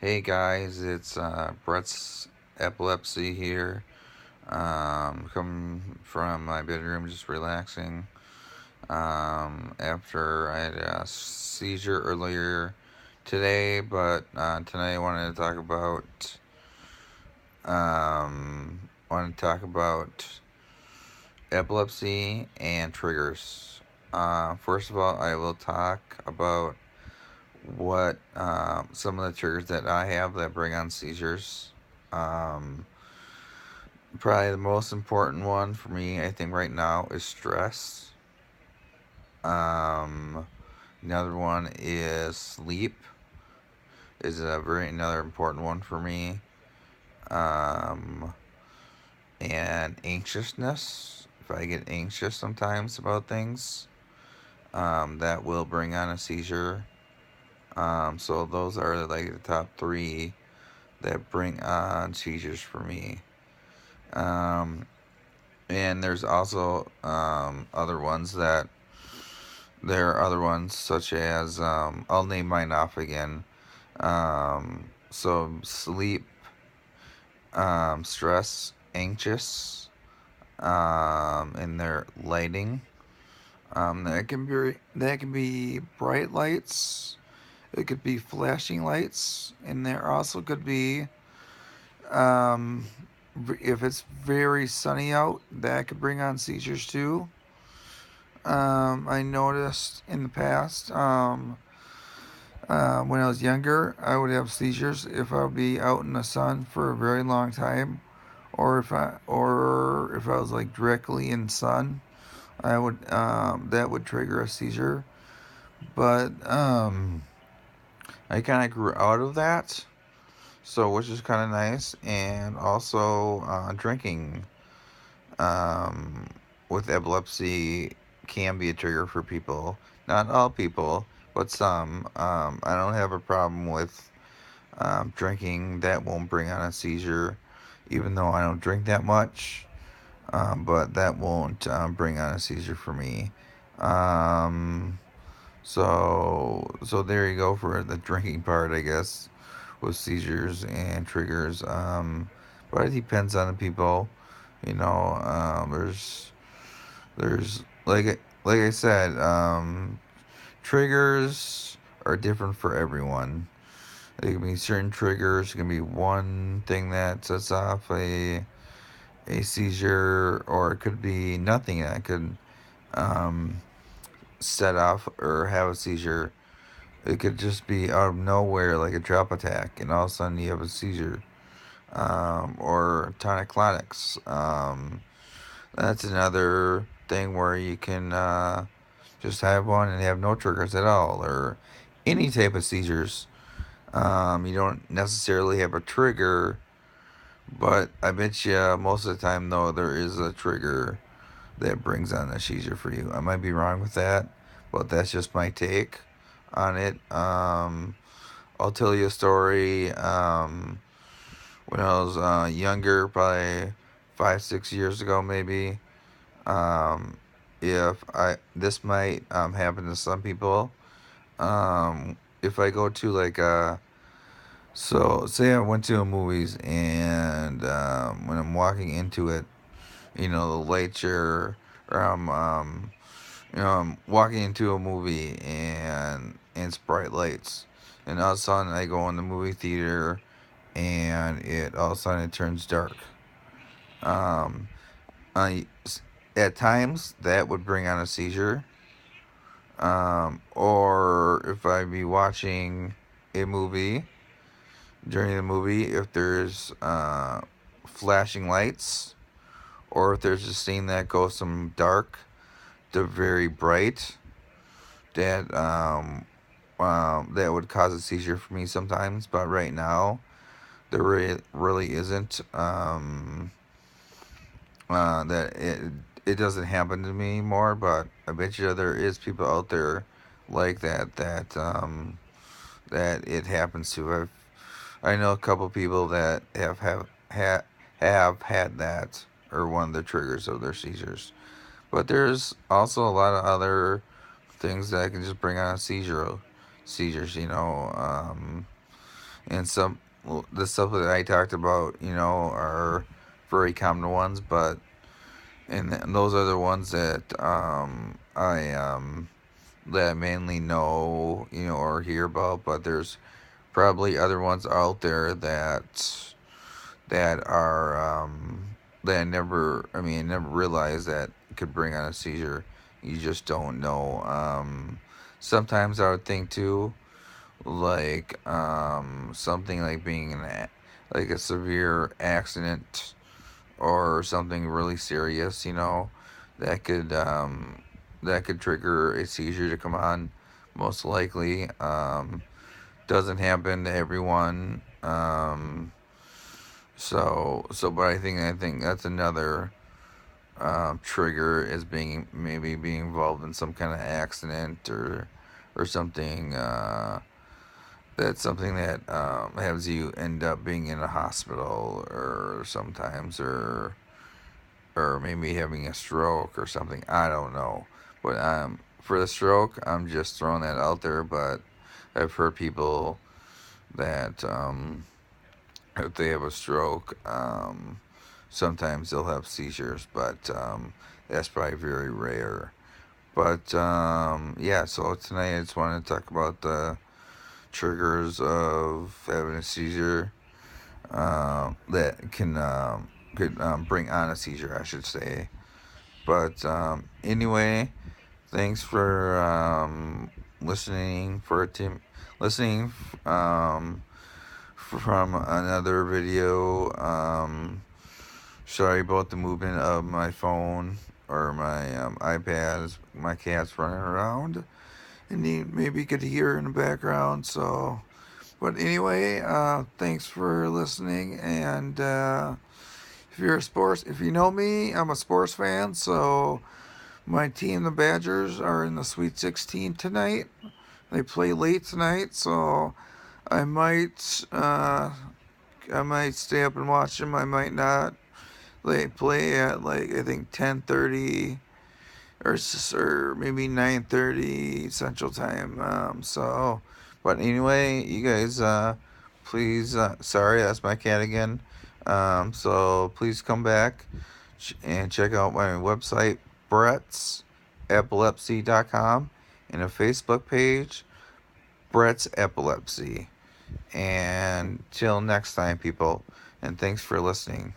Hey guys, it's Brettsepilepsy here. Come from my bedroom, just relaxing. After I had a seizure earlier today, but tonight I wanted to talk about epilepsy and triggers. First of all, I will talk about what some of the triggers that I have that bring on seizures. Um, Probably the most important one for me, I think, right now is stress. Um, Another one is sleep. Is another important one for me. Um, and anxiousness. If I get anxious sometimes about things, that will bring on a seizure. So those are like the top three that bring on seizures for me. Um, and there's also other ones that there are other ones such as I'll name mine off again. So sleep, stress, anxious, and their lighting. That can be bright lights. It could be flashing lights, and there also could be um, if it's very sunny out, that could bring on seizures too. I noticed in the past, when I was younger, I would have seizures if I would be out in the sun for a very long time, or if I was like directly in sun, I would that would trigger a seizure. But I kind of grew out of that, so which is kind of nice, and also drinking um, with epilepsy can be a trigger for people. Not all people, but some. I don't have a problem with drinking. That won't bring on a seizure, even though I don't drink that much. But that won't bring on a seizure for me. Um, so there you go for the drinking part, I guess, with seizures and triggers. But it depends on the people. There's like I said, triggers are different for everyone. There can be certain triggers. It can be one thing that sets off a seizure, or it could be nothing that could um, set off or have a seizure. It could just be out of nowhere, like a drop attack, and all of a sudden you have a seizure, or tonic-clonics. That's another thing where you can just have one and have no triggers at all, or any type of seizures. You don't necessarily have a trigger, but I bet you most of the time, though, there is a trigger that brings on a seizure for you. I might be wrong with that, but that's just my take on it. I'll tell you a story. When I was younger, probably 5, 6 years ago, maybe. Um, if I this might happen to some people. If I go to like so say I went to a movies, and when I'm walking into it, the lights are, or I'm walking into a movie, and it's bright lights, and all of a sudden I go in the movie theater, and it all of a sudden it turns dark. Um, I, at times that would bring on a seizure. Or if I be watching a movie, during the movie, if there's flashing lights, or if there's a scene that goes from dark to very bright, that that would cause a seizure for me sometimes. But right now, there really isn't. That it doesn't happen to me anymore. But I bet you there is people out there like that it happens to. I know a couple people that have had that, or one of the triggers of their seizures. But there's also a lot of other things that can just bring on a seizures. and some the stuff that I talked about, are very common ones, but and those are the ones that I mainly know, or hear about. But there's probably other ones out there that are that I never realized that could bring on a seizure. You just don't know. Sometimes I would think too, like something like being like a severe accident or something really serious, that could um, that could trigger a seizure to come on. Most likely, doesn't happen to everyone. But I think that's another trigger, is being involved in some kind of accident or something. That's something that has you end up being in a hospital, or sometimes, or maybe having a stroke or something. I don't know. But for the stroke, I'm just throwing that out there. But I've heard people that if they have a stroke, sometimes they'll have seizures, but that's probably very rare. But yeah, so tonight I just wanted to talk about the triggers of having a seizure that could bring on a seizure, I should say. But anyway, thanks for listening listening from another video. Sorry about the movement of my phone or my iPad. My cat's running around, and you maybe could hear in the background. So, but anyway, thanks for listening. And if you know me, I'm a sports fan. So my team, the Badgers, are in the Sweet 16 tonight. They play late tonight, so I might uh, I might stay up and watch them. I might not. They play at like I think 10:30 or maybe 9:30 Central Time. But anyway, you guys, please. Sorry, that's my cat again. So please come back and check out my website, Brettsepilepsy.com, and a Facebook page, Brett's Epilepsy. And till next time, people. And thanks for listening.